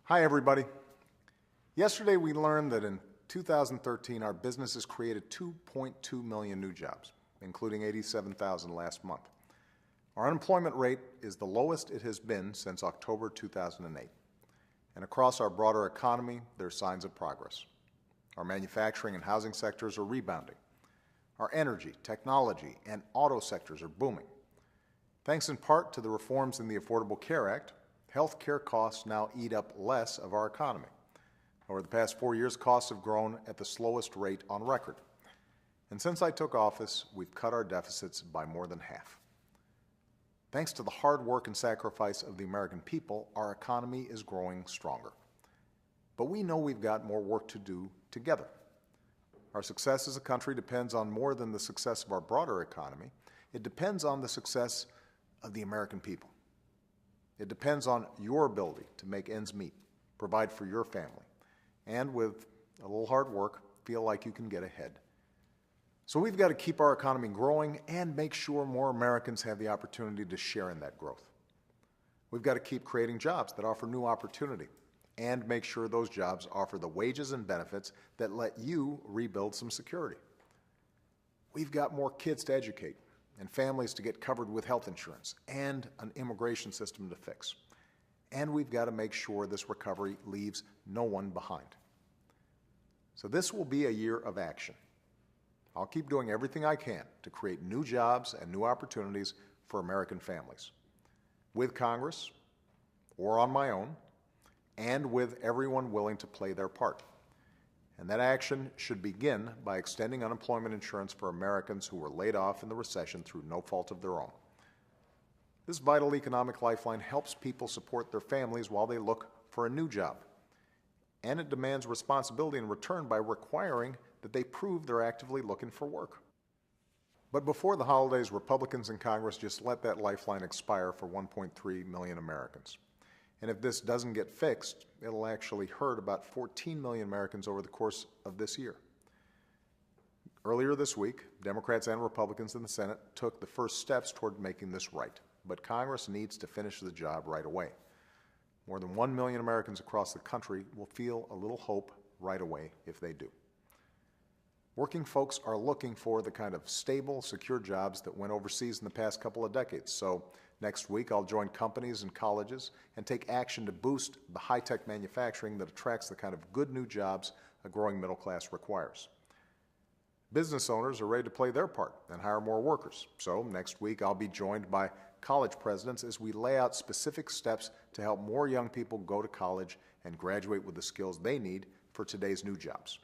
Hi, everybody. Yesterday, we learned that in 2013, our businesses created 2.2 million new jobs, including 87,000 last month. Our unemployment rate is the lowest it has been since October 2008. And across our broader economy, there are signs of progress. Our manufacturing and housing sectors are rebounding. Our energy, technology, and auto sectors are booming. Thanks in part to the reforms in the Affordable Care Act, health care costs now eat up less of our economy. Over the past 4 years, costs have grown at the slowest rate on record. And since I took office, we've cut our deficits by more than half. Thanks to the hard work and sacrifice of the American people, our economy is growing stronger. But we know we've got more work to do together. Our success as a country depends on more than the success of our broader economy. It depends on the success of the American people. It depends on your ability to make ends meet, provide for your family, and with a little hard work, feel like you can get ahead. So we've got to keep our economy growing and make sure more Americans have the opportunity to share in that growth. We've got to keep creating jobs that offer new opportunity and make sure those jobs offer the wages and benefits that let you rebuild some security. We've got more kids to educate and families to get covered with health insurance and an immigration system to fix. And we've got to make sure this recovery leaves no one behind. So this will be a year of action. I'll keep doing everything I can to create new jobs and new opportunities for American families, with Congress or on my own, and with everyone willing to play their part. And that action should begin by extending unemployment insurance for Americans who were laid off in the recession through no fault of their own. This vital economic lifeline helps people support their families while they look for a new job. And it demands responsibility in return by requiring that they prove they're actively looking for work. But before the holidays, Republicans in Congress just let that lifeline expire for 1.3 million Americans. And if this doesn't get fixed, it'll actually hurt about 14 million Americans over the course of this year. Earlier this week, Democrats and Republicans in the Senate took the first steps toward making this right. But Congress needs to finish the job right away. More than 1 million Americans across the country will feel a little hope right away if they do. Working folks are looking for the kind of stable, secure jobs that went overseas in the past couple of decades. So next week, I'll join companies and colleges and take action to boost the high-tech manufacturing that attracts the kind of good new jobs a growing middle class requires. Business owners are ready to play their part and hire more workers. So next week, I'll be joined by college presidents as we lay out specific steps to help more young people go to college and graduate with the skills they need for today's new jobs.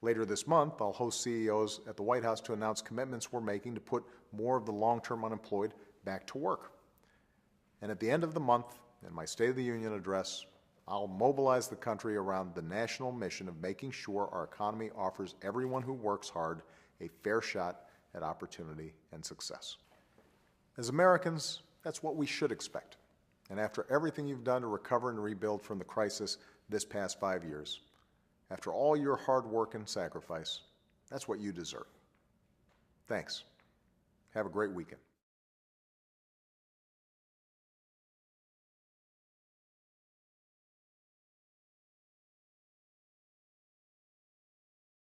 Later this month, I'll host CEOs at the White House to announce commitments we're making to put more of the long-term unemployed back to work. And at the end of the month, in my State of the Union address, I'll mobilize the country around the national mission of making sure our economy offers everyone who works hard a fair shot at opportunity and success. As Americans, that's what we should expect. And after everything you've done to recover and rebuild from the crisis this past 5 years, after all your hard work and sacrifice, that's what you deserve. Thanks. Have a great weekend.